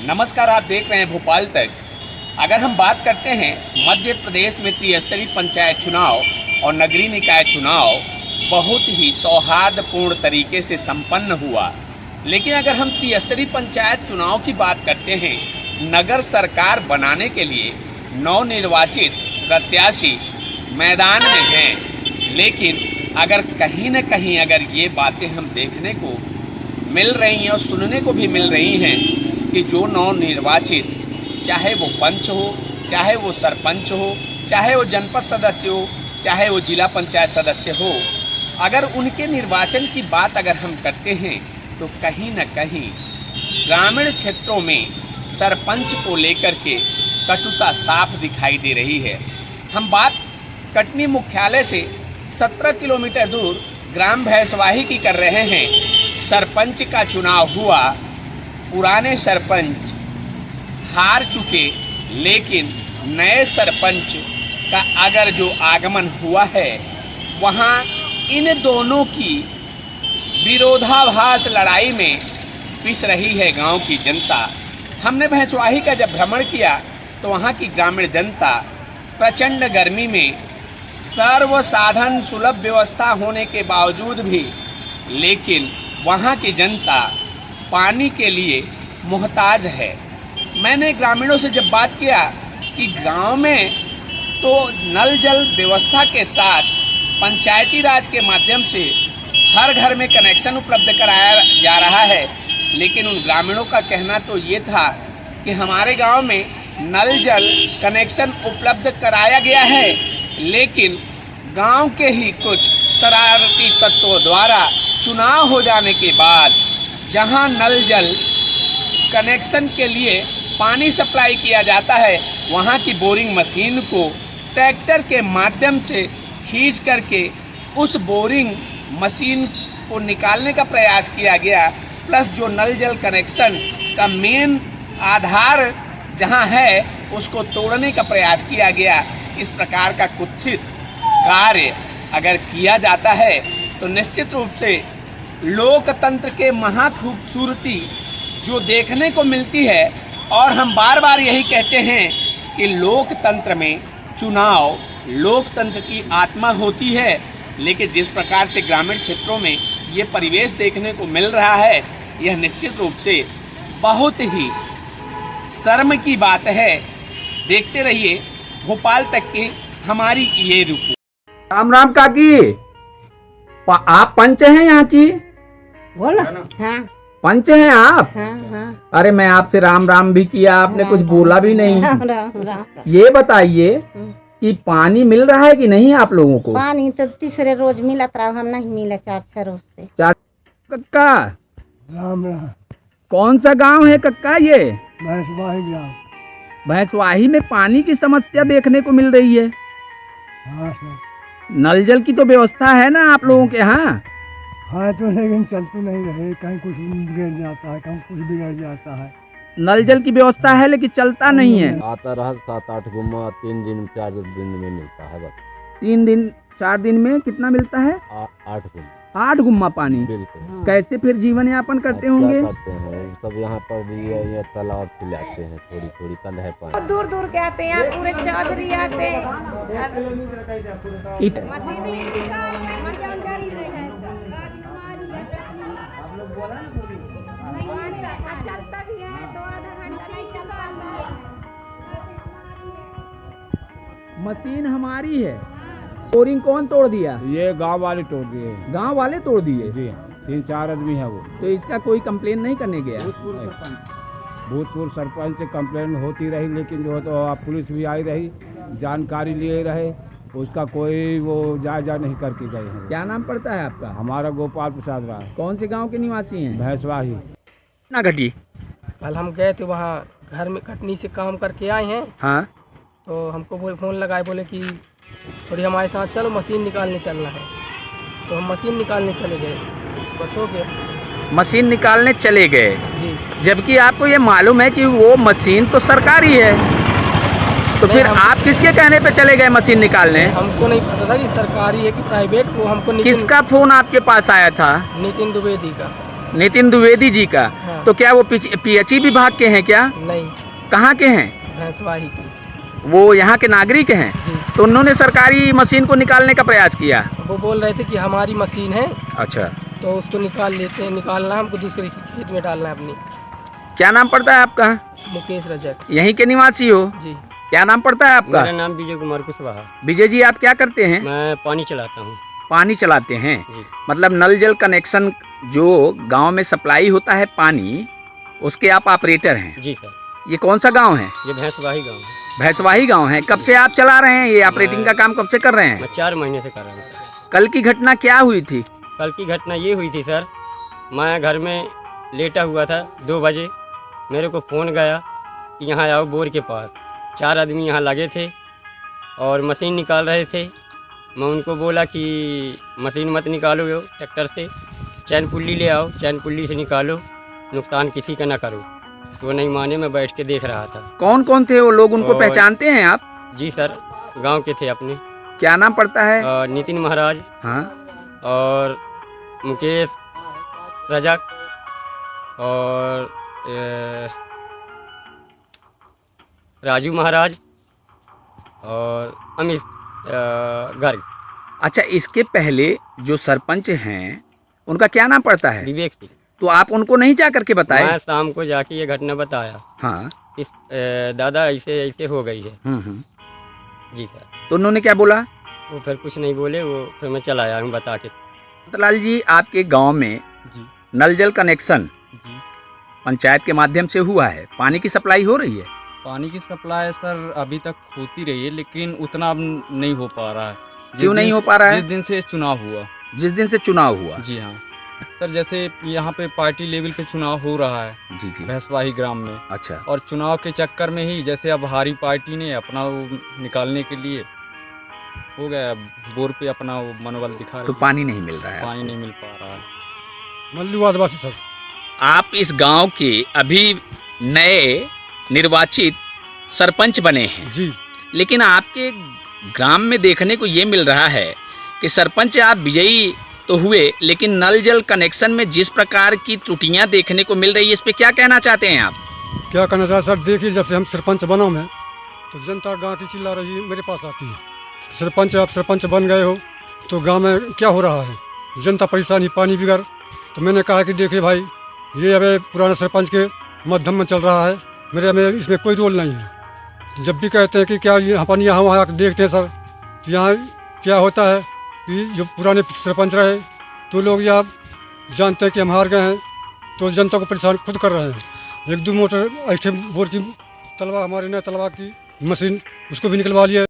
नमस्कार, आप देख रहे हैं भोपाल तक। अगर हम बात करते हैं मध्य प्रदेश में त्रिस्तरीय पंचायत चुनाव और नगरीय निकाय चुनाव बहुत ही सौहार्दपूर्ण तरीके से संपन्न हुआ। लेकिन अगर हम त्रिस्तरीय पंचायत चुनाव की बात करते हैं, नगर सरकार बनाने के लिए नवनिर्वाचित प्रत्याशी मैदान में हैं। लेकिन अगर कहीं न कहीं अगर ये बातें हम देखने को मिल रही हैं और सुनने को भी मिल रही हैं कि जो नवनिर्वाचित, चाहे वो पंच हो, चाहे वो सरपंच हो, चाहे वो जनपद सदस्य हो, चाहे वो जिला पंचायत सदस्य हो, अगर उनके निर्वाचन की बात अगर हम करते हैं तो कहीं न कहीं ग्रामीण क्षेत्रों में सरपंच को लेकर के कटुता साफ दिखाई दे रही है। हम बात कटनी मुख्यालय से 17 किलोमीटर दूर ग्राम भैंसवाही की कर रहे हैं। सरपंच का चुनाव हुआ, पुराने सरपंच हार चुके, लेकिन नए सरपंच का अगर जो आगमन हुआ है, वहाँ इन दोनों की विरोधाभास लड़ाई में पिस रही है गांव की जनता। हमने भैंसवाही का जब भ्रमण किया तो वहाँ की ग्रामीण जनता प्रचंड गर्मी में सर्व साधन सुलभ व्यवस्था होने के बावजूद भी, लेकिन वहाँ की जनता पानी के लिए मोहताज है। मैंने ग्रामीणों से जब बात किया कि गांव में तो नल जल व्यवस्था के साथ पंचायती राज के माध्यम से हर घर में कनेक्शन उपलब्ध कराया जा रहा है, लेकिन उन ग्रामीणों का कहना तो ये था कि हमारे गांव में नल जल कनेक्शन उपलब्ध कराया गया है, लेकिन गांव के ही कुछ शरारती तत्वों द्वारा चुनाव हो जाने के बाद जहां नल जल कनेक्शन के लिए पानी सप्लाई किया जाता है, वहां की बोरिंग मशीन को ट्रैक्टर के माध्यम से खींच करके उस बोरिंग मशीन को निकालने का प्रयास किया गया। प्लस जो नल जल कनेक्शन का मेन आधार जहां है, उसको तोड़ने का प्रयास किया गया। इस प्रकार का कुत्सित कार्य अगर किया जाता है तो निश्चित रूप से लोकतंत्र के महा खूबसूरती जो देखने को मिलती है। और हम बार बार यही कहते हैं कि लोकतंत्र में चुनाव लोकतंत्र की आत्मा होती है, लेकिन जिस प्रकार से ग्रामीण क्षेत्रों में ये परिवेश देखने को मिल रहा है, यह निश्चित रूप से बहुत ही शर्म की बात है। देखते रहिए भोपाल तक की हमारी ये रिपोर्ट। राम राम काकी, आप पंच हैं यहाँ की? बोला हाँ पंच हैं आप? हाँ हाँ। अरे मैं आपसे राम राम भी किया, आपने कुछ बोला भी नहीं। राम राम राम। ये बताइए कि पानी मिल रहा है कि नहीं आप लोगों को? पानी तो तीसरे रोज मिला था, हम नहीं मिला 4-6 रोज से। कक्का राम राम। कौन सा गांव है कक्का ये? भैंसवाही ग्राम। भैंसवाही में पानी की समस्या देखने को मिल रही है। हाँ सर। नल जल की तो व्यवस्था है ना आप लोगों के यहाँ? हाँ तो लेकिन चल तो नहीं रहे, कहीं कुछ बिगड़ जाता है, कहीं कुछ बिगड़ जाता है। नल जल की व्यवस्था है लेकिन चलता नहीं है। आता रहा 7-8 गुम्मा 3 दिन 4 दिन में मिलता है बस। 3 दिन 4 दिन में कितना मिलता है? 8 गुम्मा। 8 गुम्मा पानी। बिल्कुल। कैसे फिर जीवन यापन करते होंगे? क्या करते हैं सब यहाँ पर भी ये तालाब खिलाते हैं, थोड़ी थोड़ी कल है पानी। दूर दूर के आते हैं, पूरे चौधरी आते हैं। मशीन हमारी है। बोरिंग कौन तोड़ दिया? ये गांव वाले तोड़ दिए। गांव वाले तोड़ दिए? जी 3-4 आदमी है वो। तो इसका कोई कंप्लेन नहीं करने गया? भूतपूर्व सरपंच से कंप्लेन होती रही, लेकिन जो तो पुलिस भी आई रही, जानकारी लिए रहे, उसका कोई वो जायजा नहीं करके गए हैं। क्या नाम पड़ता है आपका? हमारा गोपाल प्रसाद राय। कौन से गांव के निवासी हैं? भैंसवाही। ना घटी। कल हम गए थे वहाँ घर में, कटनी से काम करके आए हैं। हाँ। तो हमको फ़ोन लगाए, बोले कि थोड़ी हमारे साथ चलो, मशीन निकालने चलना है। तो हम मशीन निकालने चले गए, बस हो गया। मशीन निकालने चले गए, जी। जबकि आपको ये मालूम है कि वो मशीन तो सरकारी है, तो फिर आप किसके कहने पे चले गए मशीन निकालने? हमको नहीं पता था कि सरकारी है कि प्राइवेट। वो हमको किसका फोन आपके पास आया था? नितिन द्विवेदी का। नितिन द्विवेदी जी का। हाँ। तो क्या वो पीएचई विभाग के हैं क्या? नहीं, कहाँ के हैं? भैंसवाही की। वो यहाँ के नागरिक हैं? जी। तो उन्होंने सरकारी मशीन को निकालने का प्रयास किया? वो बोल रहे थे कि हमारी मशीन है अच्छा, तो उसको निकाल लेते हैं, निकालना हमको दूसरे खेत में डालना है अपनी। क्या नाम पड़ता है आपका? मुकेश रजक। यहीं के निवासी हो? जी। क्या नाम पड़ता है आपका? मेरा नाम विजय कुमार कुशवाहा। विजय जी, आप क्या करते हैं? मैं पानी चलाता हूँ। पानी चलाते हैं? जी। मतलब नल जल कनेक्शन जो गांव में सप्लाई होता है पानी, उसके आप ऑपरेटर हैं? जी सर। ये कौन सा गांव है? ये भैंसवाही गाँव है। भैंसवाही गांव है। कब से आप चला रहे हैं ये ऑपरेटिंग का काम? कब से कर रहे हैं? मैं 4 महीने से कर रहा हूँ सर। कल की घटना क्या हुई थी? कल की घटना ये हुई थी सर, मैं घर में लेटा हुआ था 2 बजे, मेरे को फ़ोन गया कि यहाँ आओ बोर के पास। 4 आदमी यहाँ लगे थे और मशीन निकाल रहे थे। मैं उनको बोला कि मशीन मत निकालो ट्रैक्टर से, चैन पुल्ली ले आओ, चैन पुल्ली से निकालो, नुकसान किसी का ना करो। तो नहीं माने, मैं बैठ के देख रहा था। कौन कौन थे वो लोग? उनको और- पहचानते हैं आप? जी सर, गांव के थे अपने। क्या नाम पड़ता है? नितिन महाराज हाँ, और मुकेश रजक और राजू महाराज और अमित गर्ग। अच्छा, इसके पहले जो सरपंच हैं उनका क्या नाम पड़ता है? विवेक सिंह। तो आप उनको नहीं जा करके बताए? मैं शाम को जाके ये घटना बताया, हाँ। इस दादा ऐसे ऐसे हो गई है। जी सर। तो उन्होंने क्या बोला? वो फिर कुछ नहीं बोले, वो फिर मैं चला आया हूँ बता के। लाल जी, आपके गांव में जी नल जल कनेक्शन जी पंचायत के माध्यम से हुआ है, पानी की सप्लाई हो रही है? पानी की सप्लाई सर अभी तक होती रही है, लेकिन उतना अब नहीं हो पा रहा है। क्यों नहीं हो पा रहा है? जिस दिन से चुनाव हुआ। जिस दिन से चुनाव हुआ? जी हाँ सर, जैसे यहाँ पे पार्टी लेवल पे चुनाव हो रहा है जी जी। भैंसवाही ग्राम में। अच्छा। और चुनाव के चक्कर में ही जैसे अब हारी पार्टी ने अपना वो निकालने के लिए हो गया, बोर पे अपना वो मनोबल दिखा रही तो है। पानी नहीं मिल रहा है? पानी नहीं मिल पा रहा है। मल्लू आदिवासी सर। आप इस गांव के अभी नए निर्वाचित सरपंच बने हैं जी। लेकिन आपके ग्राम में देखने को ये मिल रहा है कि सरपंच आप विजयी तो हुए, लेकिन नल जल कनेक्शन में जिस प्रकार की त्रुटियां देखने को मिल रही है, इस पे क्या कहना चाहते हैं आप? क्या कहना चाहते सर, देखिए जब से हम सरपंच बना मैं तो जनता गाँव की चिल्ला रही है, मेरे पास आती है, सरपंच आप सरपंच बन गए हो तो गांव में क्या हो रहा है, जनता परेशानी, पानी बिगड़। तो मैंने कहा कि देखिए भाई, ये अब पुराने सरपंच के मध्यम में चल रहा है, मेरे में इसमें कोई रोल नहीं है। जब भी कहते हैं कि क्या ये अपन यहाँ वहाँ आकर देखते हैं सर, तो यहाँ क्या होता है कि जो पुराने सरपंच रहे तो लोग यहाँ जानते हैं कि हम हार गए हैं, तो जनता को परेशान खुद कर रहे हैं। 1-2 मोटर ऐसे बोर की तलवा, हमारे नए तलवा की मशीन, उसको भी निकलवा लिया।